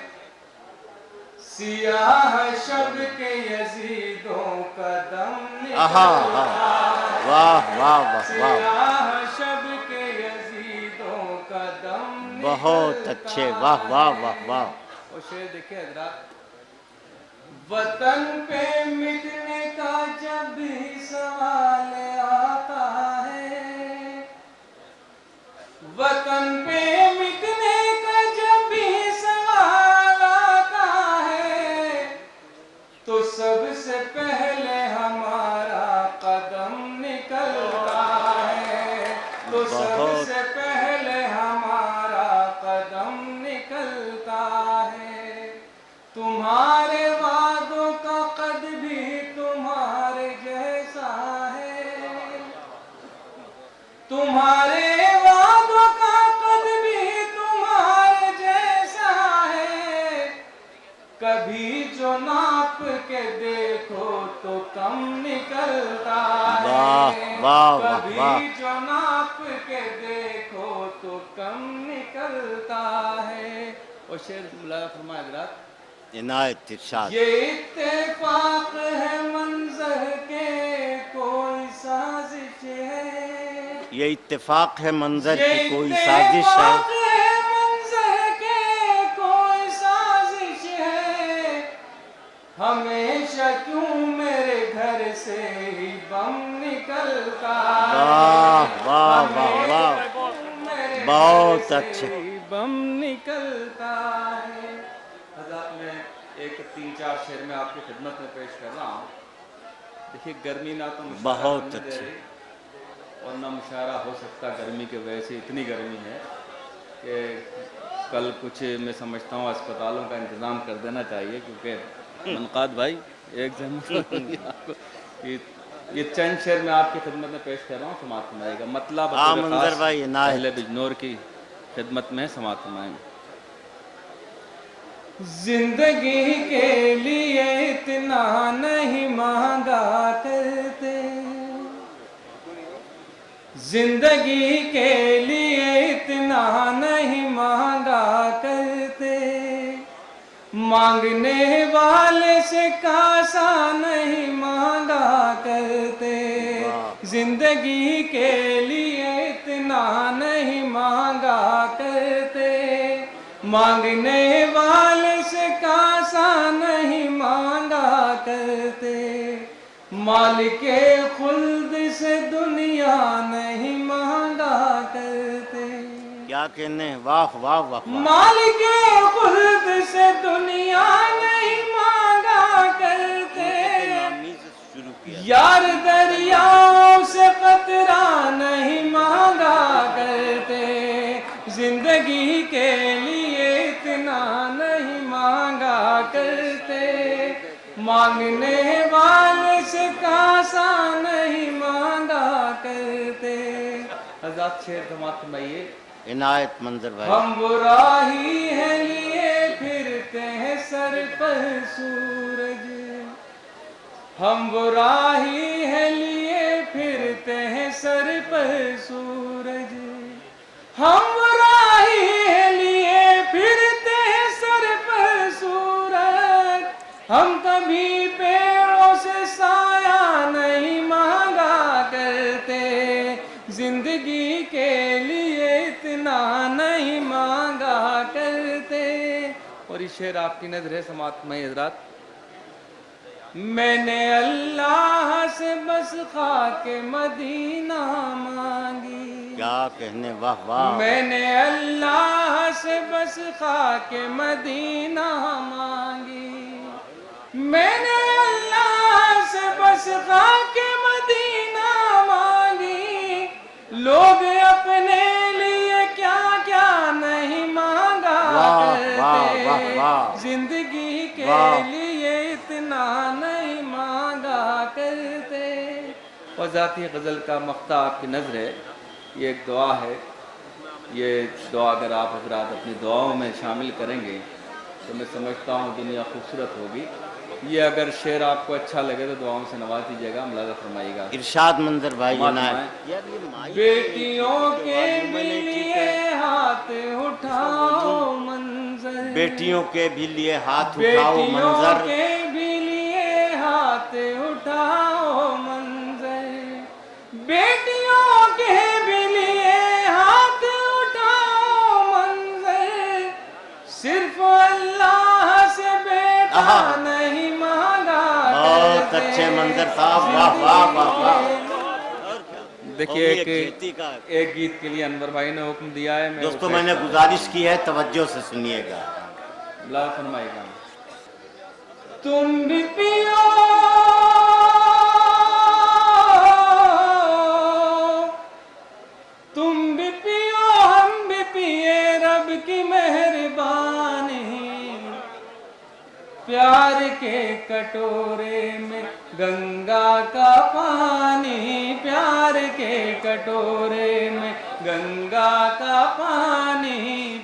सियाह शब के यजीदों का दम आहा, निकलता है। वाह वाह वाह वाह, सियाह शब के यजीदों का दम बहुत अच्छे, वाह वाह वाह वाह। और शेर देखिए हजरात, वतन पे मिटने का जब भी सवाल आता है, वतन पे मिटने का जब भी सवाल आता है, तो सबसे पहले हमारा कदम निकलता है, तो सबसे पहले हमारा कदम निकलता है। तुम्हारे वादों का कद भी तुम्हारे जैसा है, तुम्हारे वादों का कद भी तुम्हारे जैसा है। कभी जो नाप के देखो तो कम निकलता है, वाह, वाह, वाह, कभी वाह। जो नाप के देखो तो कम निकलता है। और शेर मुलाजा फरमाए हजरात, इनायत इरशाद। ये इत्तेफाक है मंजर के कोई साजिश है, ये इत्तेफाक है मंजर ये की कोई साजिश है, इत्तेफाक है मंजर के कोई साजिश है। हमेशा क्यों मेरे घर से ही बम निकलता है, वाह वाह वाह वाह, हमेशा क्यों मेरे बहुत घर से अच्छे। ही बम निकलता है। हज़रत मैं एक 3-4 शेर में आपकी खिदमत में पेश कर रहा हूँ। देखिए गर्मी ना तो मुशायरा बहुत होने दे अच्छे। रही और ना मुशायरा हो सकता गर्मी की वजह से। इतनी गर्मी है कि कल कुछ मैं समझता हूँ अस्पतालों का इंतज़ाम कर देना चाहिए, क्योंकि मनकाद भाई एक जन ये चंद शेर में आपकी खिदमत में पेश कर रहा हूँ, समाअत फरमाइएगा। मतलब हाँ मंजर भाई, इनायत। अहले बिजनौर की खिदमत में समाअत फरमाएंगे। जिंदगी के लिए इतना नहीं मांगा करते, जिंदगी के लिए इतना नहीं मांगा करते, मांगने वाले से कासा नहीं मांगा करते, जिंदगी के लिए इतना नहीं मांगा करते, मांगने वाले से कासा नहीं मांगा करते, मालिके खुल्द से दुनिया नहीं मांगा करते। क्या कहने हैं, वाह वाह वाह वाह। मालिके खुल्द से दुनिया नहीं मांगा करते, नामी से शुरू किया। यार दरियाओं से कतरा नहीं मांगा करते, जिंदगी के लिए इतना नहीं मांगा करते, मांगने वाले से कासा नहीं मांगा करते। आजाद शेर समाप्त फरमाइए। इनायत मंजर भाई। हम बुराही है लिए फिरते हैं सर पर सूरज, हम बुराही है लिए फिरते हैं सर पर सूरज, हम बुराही है लिए फिरते हैं सर पर सूरज, हम कभी पेड़ों से साया नहीं मांगा करते, जिंदगी के लिए इतना नहीं मांगा करते। और ये शेर आपकी नजर है समाअत में हजरात। मैंने अल्लाह से बस खाके मदीना मांगी, क्या कहने, वाह वाह। मैंने अल्लाह से बस खाके मदीना मांगी, मैंने अल्लाह से बस खाके मदीना मांगी, लोग अपने लिए क्या क्या नहीं मांगा वाह, वाह, वाह, करते, वाह। जिंदगी के वाह। लिए इतना नहीं मांगा करते। और जाती गज़ल का मक्ता आपकी नज़र है, ये एक दुआ है, ये दुआ अगर आप हजरात अपनी दुआओं में शामिल करेंगे तो मैं समझता हूँ दुनिया खूबसूरत होगी। ये अगर शेर आपको अच्छा लगे तो दुआओं से नवाज दीजिएगा, मुलाज़ा फरमाइएगा। इरशाद मंजर भाई। समाअत इनायत। यार ये फरमाएं। माइक बेटियों के मैंने ठीक लिए है। हाथ उठाओ मंजर, बेटियों के भी लिए हाथ उठाओ बेटियों मंजर, के भी लिए हाथ उठाओ मंजर, बेटियों के भी लिए हाथ उठाओ मंजर, सिर्फ अल्लाह से बेटा आहा। नहीं मांगा बहुत करते। अच्छे मंजर साहब, वाह वाह वाह वाह। देखिए और ये एक खेती का एक गीत के लिए अनवर भाई ने हुक्म दिया है। मैं दोस्तों उसे मैंने गुजारिश की है, तवज्जो से सुनिएगा। ला फरमाएगा। तुम भी पियो तुम भी पियो हम भी पिए रब की मेहरबानी, प्यार के कटोरे में गंगा का पानी, प्यार के कटोरे में गंगा का पानी,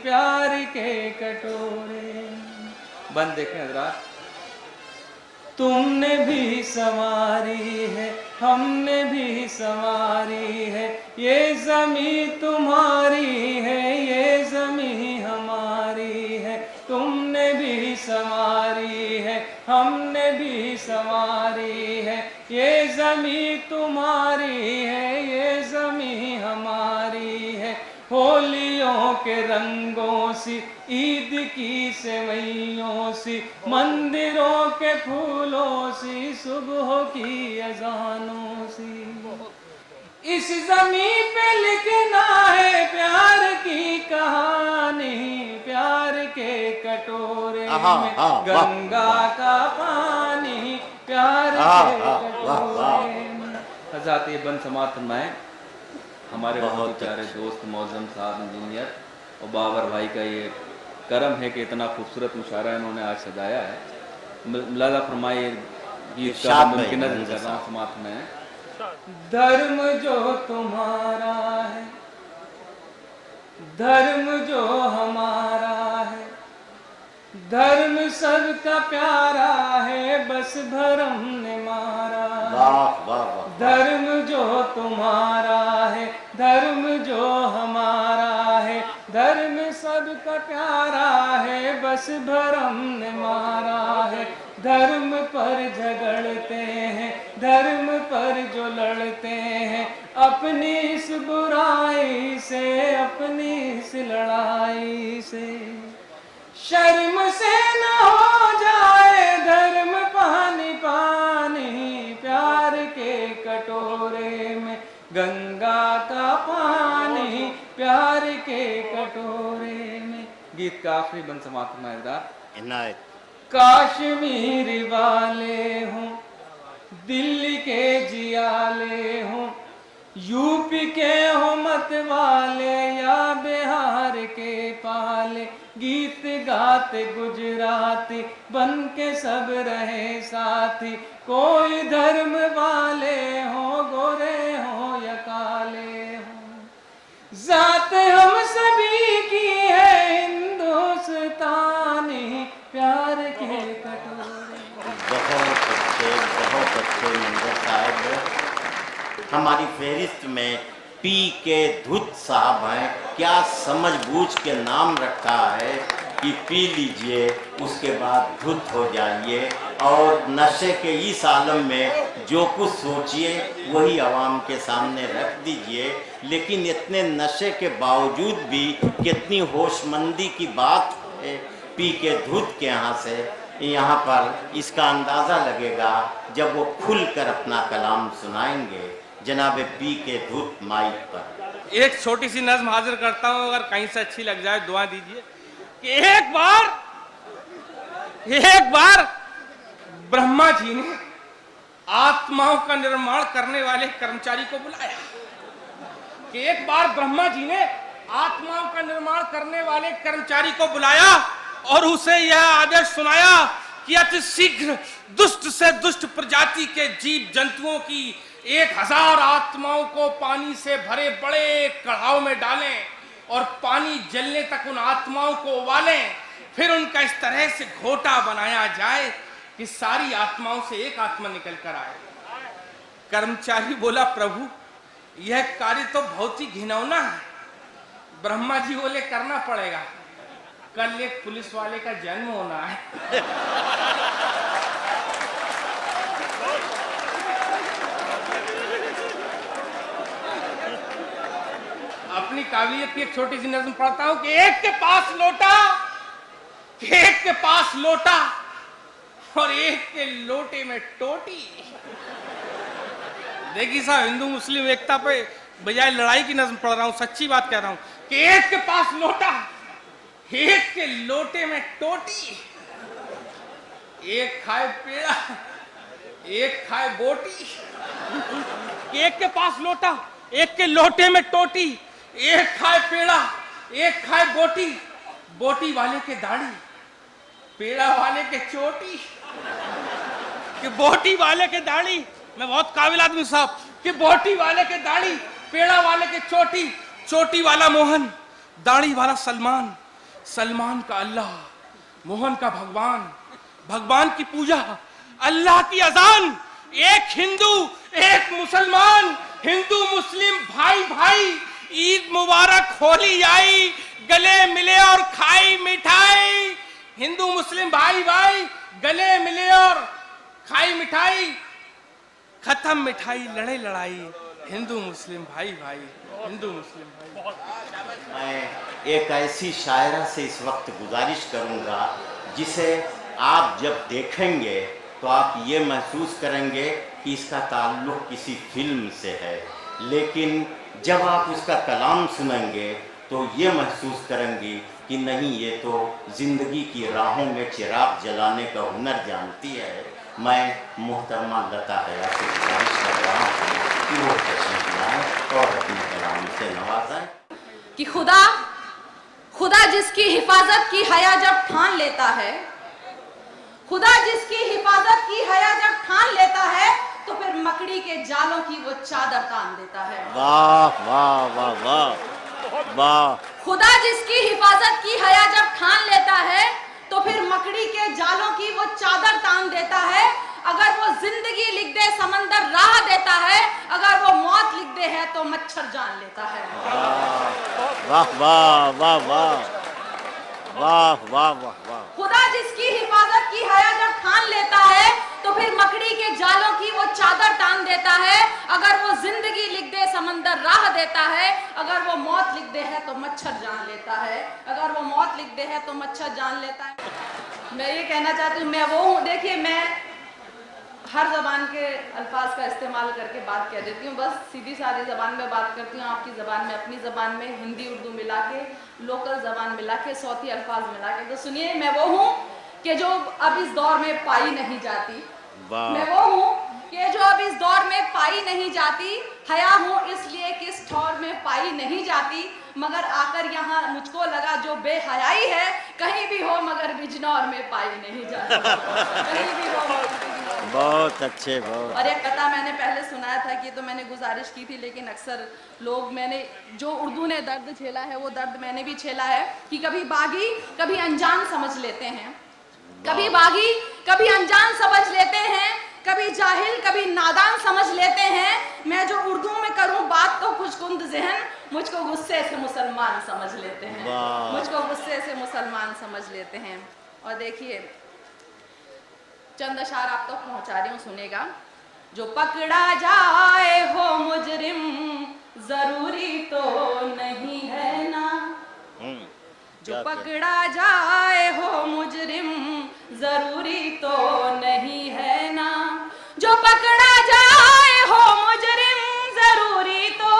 प्यार के कटोरे। बंद देखें हजरात, तुमने भी संवारी है हमने भी संवारी है, ये ज़मीं तुम्हारी है ये ज़मीं हमारी है, तुमने भी संवारी है हमने भी संवारी है, ये ज़मीं तुम्हारी है ये ज़मीं हमारी है। होलियों के रंगों सी ईद की सेवइयों सी, मंदिरों के फूलों सी सुबह की अजानों सी, इस जमीन पे लिखना है प्यार की कहानी, प्यार के कटोरे में गंगा का पानी, प्यार के कटोरे में। हज़रत ये बंद समात फरमाएं। हमारे बहुत प्यारे दोस्त मौजम साहब इंजीनियर और बाबर भाई का ये करम है कि इतना खूबसूरत मुशायरा इन्होंने आज सजाया है। मुलाजा फरमाइए गीत का मुमकिन नज़र कर रहा हूँ समाप्त में। धर्म जो तुम्हारा है धर्म जो हमारा है, धर्म सबका प्यारा है बस भरम ने मारा। वाह वाह वाह। धर्म जो तुम्हारा है धर्म जो हमारा है, धर्म सबका प्यारा है बस भरम ने मारा है। धर्म पर झगड़ते हैं धर्म पर जो लड़ते हैं, अपनी इस बुराई से अपनी इस लड़ाई से, शर्म से न हो जाए धर्म पानी पानी, प्यार के कटोरे में गंगा का पानी, प्यार के कटोरे में। गीत का आखिरी बंद समाप्त नायदा। इनायत। काश्मीर वाले हों दिल्ली के जियाले हों, यूपी के हो मत वाले या बिहार के पाले, गीत गाते गुजराती बन के सब रहे साथी, कोई धर्म वाले हो गोरे हो या काले हो, जात हम सभी की है हिंदुस्तानी, प्यार के कटोरे। बहुत अच्छे मंजर साहब। हमारी फहरिस्त में पी के धुत साहब हैं। क्या समझ बूझ के नाम रखा है कि पी लीजिए उसके बाद धुत हो जाइए, और नशे के इस आलम में जो कुछ सोचिए वही आवाम के सामने रख दीजिए। लेकिन इतने नशे के बावजूद भी कितनी होशमंदी की बात है पी के धुत के यहाँ से। यहाँ पर इसका अंदाज़ा लगेगा जब वो खुलकर अपना कलाम सुनाएंगे जनाब पी के धुत माइक पर। एक छोटी सी नज़्म हाजिर करता हूँ, अगर कहीं से अच्छी लग जाए दुआ दीजिए कि एक बार ब्रह्मा जी ने आत्माओं का निर्माण करने वाले कर्मचारी को बुलाया, कि एक बार ब्रह्मा जी ने आत्माओं का निर्माण करने वाले कर्मचारी को बुलाया और उसे यह आदेश सुनाया कि अति शीघ्र दुष्ट से दुष्ट प्रजाति के जीव जंतुओं की 1000 आत्माओं को पानी से भरे बड़े कढ़ाव में डालें और पानी जलने तक उन आत्माओं को उबालें, फिर उनका इस तरह से घोटा बनाया जाए कि सारी आत्माओं से एक आत्मा निकल कर आए। कर्मचारी बोला, प्रभु यह कार्य तो बहुत ही घिनौना है। ब्रह्मा जी बोले, करना पड़ेगा। कल एक पुलिस वाले का जन्म होना है। अपनी काबिलियत की एक छोटी सी नज़्म पढ़ता हूं कि एक के पास लोटा और एक के लोटे में टोटी। देखिए साहब, हिंदू मुस्लिम एकता पे बजाय लड़ाई की नज़्म पढ़ रहा हूं, सच्ची बात कह रहा हूं कि एक के पास लोटा, एक के लोटे में टोटी, एक खाए पेड़ा एक खाए बोटी। एक के पास लोटा, एक के लोटे में टोटी, एक खाए पेड़ा एक खाए बोटी, बोटी वाले के दाढ़ी पेड़ा वाले के चोटी। कि बोटी वाले के दाढ़ी, मैं बहुत काबिल आदमी साहब, कि बोटी वाले के दाढ़ी पेड़ा वाले के चोटी, चोटी वाला मोहन, दाढ़ी वाला सलमान, सलमान का अल्लाह, मोहन का भगवान, भगवान की पूजा, अल्लाह की अजान, एक हिंदू एक मुसलमान, हिंदू मुस्लिम भाई भाई, ईद मुबारक होली आई, गले मिले और खाई मिठाई। हिंदू मुस्लिम भाई भाई गले मिले और खाई मिठाई, खत्म मिठाई लड़े लड़ाई, हिंदू मुस्लिम भाई भाई, हिंदू मुस्लिम भाई। मैं एक ऐसी शायरा से इस वक्त गुजारिश करूंगा जिसे आप जब देखेंगे तो आप ये महसूस करेंगे कि इसका ताल्लुक किसी फिल्म से है, लेकिन जब आप उसका कलाम सुनेंगे तो ये महसूस करेंगे कि नहीं, ये तो ज़िंदगी की राहों में चिराग जलाने का हुनर जानती है। मैं मोहतरमा लता हया से गुजारिश कर रहा हूँ कि वो तशरीफ लाएं और अपने कलाम से नवाजें। कि खुदा जिसकी हिफाजत की हया जब ठान लेता है, खुदा जिसकी हिफाजत की हया जब ठान लेता है, तो फिर मकड़ी के जालों की वो चादर तान देता है। वाह वाह वाह वाह वाह। खुदा जिसकी हिफाजत की हया जब ठान लेता है, तो फिर मकड़ी के जालों की वो चादर तान देता है। अगर वो जिंदगी लिख दे समंदर राह देता है, अगर वो मौत लिख दे है तो मच्छर जान लेता है। वाह वाह वाह वाह वाह वाह वाह वाह। खुदा जिसकी हिफाजत की हया जब ठान लेता है, तो फिर मकड़ी के जालों की वो चादर तान देता है। अगर वो जिंदगी लिख दे समंदर राह देता है, अगर वो मौत लिख दे है तो मच्छर जान लेता है, अगर वो मौत लिख दे है तो मच्छर जान लेता है। मैं ये कहना चाहती हूँ, मैं वो हूँ, देखिए मैं हर जबान के अल्फाज का इस्तेमाल करके बात कह देती हूँ, बस सीधी सादी जबान में बात करती हूँ, आपकी जबान में, अपनी जबान में, हिंदी उर्दू मिला के, लोकल जबान मिला के, सौती अल्फाज मिला के। तो सुनिए, मैं वो हूँ कि जो अब इस दौर में पाई नहीं जाती, मैं वो हूँ कि जो अब इस दौर में पाई नहीं जाती, हया हूँ इसलिए कि इस ठौर में पाई नहीं जाती, मगर आकर यहाँ मुझको लगा जो बेहयाई है कहीं भी हो मगर बिजनौर में पाई नहीं जाती। कहीं भी हो। बहुत अच्छे, बहुत। और एक कथा मैंने पहले सुनाया था कि तो मैंने गुजारिश की थी, लेकिन अक्सर लोग, मैंने जो उर्दू ने दर्द झेला है वो दर्द मैंने भी झेला है कि कभी बागी कभी अनजान समझ लेते हैं, कभी बागी कभी अनजान समझ लेते हैं, कभी जाहिल कभी नादान समझ लेते हैं। मैं जो उर्दू में करूं बात तो खुशकुंद ज़हन, मुझको गुस्से से मुसलमान समझ लेते हैं, मुझको गुस्से से मुसलमान समझ लेते हैं। और देखिए चंद अशार आप तक पहुंचा रही हूँ, सुनेगा। जो पकड़ा जाए हो मुजरिम जरूरी तो नहीं है ना, जो पकड़ा जाए हो मुजरिम जरूरी तो नहीं है ना, जो पकड़ा जाए हो मुजरिम जरूरी तो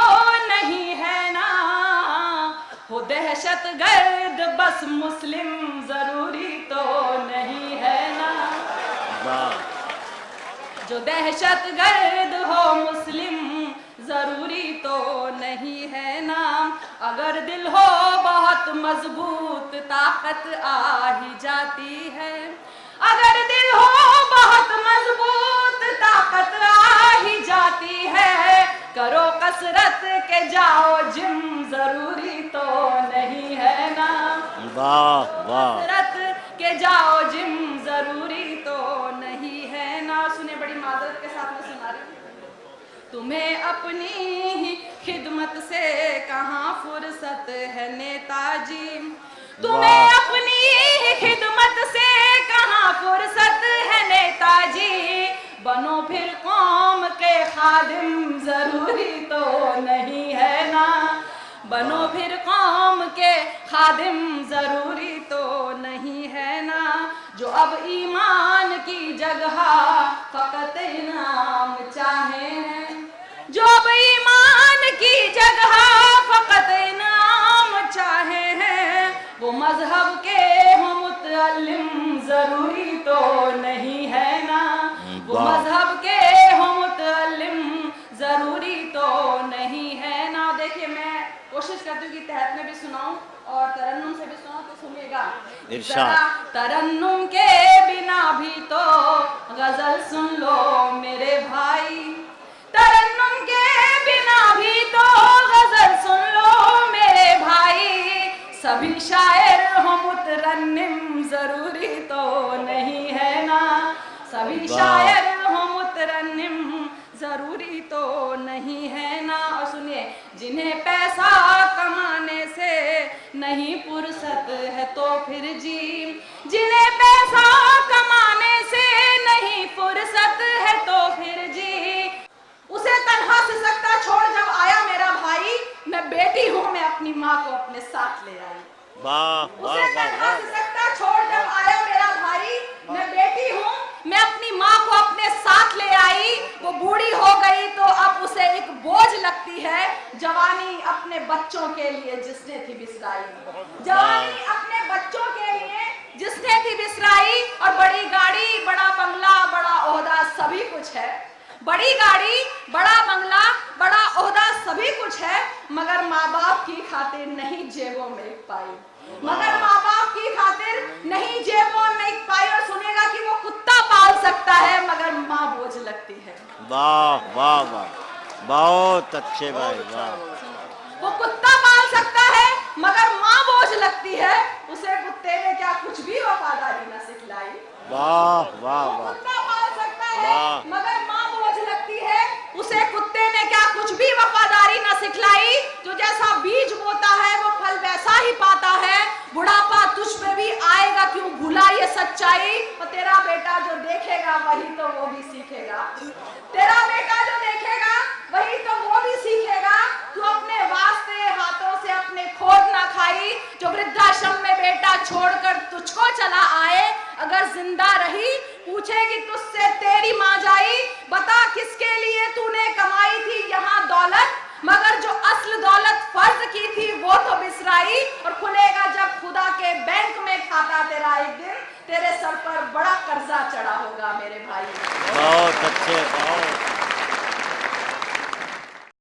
नहीं है ना, हो दहशत गर्द बस मुस्लिम जरूरी तो नहीं है ना, जो दहशत गर्द हो मुस्लिम जरूरी तो नहीं है ना, अगर दिल हो बहुत मजबूत ताकत आ ही जाती है, अगर दिल हो बहुत मजबूत ताकत आ ही जाती है, करो कसरत के जाओ जिम जरूरी तो नहीं है ना, वाह वाह, कसरत के जाओ जिम जरूरी तो नहीं है ना। सुने, बड़ी माजरत के साथ में सुना रही हूँ। तुम्हें अपनी ही खिदमत से कहाँ फुर्सत है नेताजी, तुम्हें अपनी खिदमत से कहाँ फुर्सत है नेताजी, बनो फिर कौम के खादिम जरूरी तो नहीं है ना, बनो फिर कौम के खादिम जरूरी तो नहीं है ना, जो अब ईमान की जगह फकत इनाम चाहे हैं, जो अब ईमान की जगह फकत इनाम चाहे हैं, वो मजहब के हो मुतअल्लिम जरूरी तो नहीं है ना, वो मजहब के हो मुतअल्लिम जरूरी तो नहीं है ना। देखिए मैं कोशिश करती हूँ कि तहत में भी सुनाऊं और तरन्नुम से भी सुनाऊं, तो सुनिएगा जरा। तरन्नुम के बिना भी तो गजल सुन लो मेरे भाई, तरन्नुम के बिना भी तो गजल सुन लो मेरे भाई, सभी शायर हो मुतरन्निम जरूरी तो नहीं है ना, सभी शायर हो मुतरन्निम जरूरी तो नहीं है ना। और सुनिए, जिन्हें पैसा कमाने से नहीं फुर्सत है तो फिर जी, जिन्हें पैसा कमाने से नहीं फुर्सत है तो फिर जी, उसे तन्हा से सकता छोड़ जब आया मेरा भाई, मैं बेटी हूँ मैं अपनी माँ को अपने साथ ले आई। उसे तन्हा से सकता छोड़ जब आया मेरा भाई, मैं बेटी हूँ मैं अपनी माँ को अपने साथ ले आई। वो बूढ़ी हो गई तो अब उसे एक बोझ लगती है, जवानी अपने बच्चों के लिए जिसने थी बिसराई, जवानी अपने बच्चों के लिए जिसने थी बिसराई। और बड़ी गाड़ी बड़ा बंगला बड़ा ओहदा सभी कुछ है, बड़ी गाड़ी बड़ा बंगला बड़ा ओहदा सभी कुछ है, मगर माँ बाप की खातिर नहीं जेबों में एक पाई, मगर माँ बाप की खातिर नहीं जेबों में एक पाई। और सुनेगा कि वो कुत्ता पाल सकता है मगर माँ बोझ लगती है। वाह वाह वाह, बहुत अच्छे भाई, वाह। वो कुत्ता पाल सकता है मगर माँ बोझ लगती है, उसे कुत्ते ने क्या कुछ भी वफादारी न सिखलाई। वाह वाह वो वाह, कुत्ता पाल सकता है वाह। मगर माँ बोझ लगती है, उसे कुत्ते ने क्या कुछ भी वफादारी न सिखलाई। जो जैसा बीज बोता है वो फल वैसा ही पाता है, बुढ़ापा तुझ पे भी आएगा क्यों भूला ये सच्चाई। और तेरा बेटा जो देखेगा वही तो वो भी सीखेगा, तेरा बेटा जो देखेगा वही तो वो भी सीखेगा। तू अपने वास्ते हाथों से अपने खोद ना खाई, जो वृद्धाश्रम में बेटा छोड़कर तुझको चला आए, अगर जिंदा रही पूछेगी तुझसे तेरी माँ जाई, बता किसके लिए तूने कमाई थी यहाँ दौलत, मगर जो असल दौलत फर्ज की थी वो तो बिसराई। और खुलेगा जब खुदा के बैंक में खाता तेरा एक दिन, तेरे सर पर बड़ा कर्जा चढ़ा होगा मेरे भाई। बहुत अच्छे, बहुत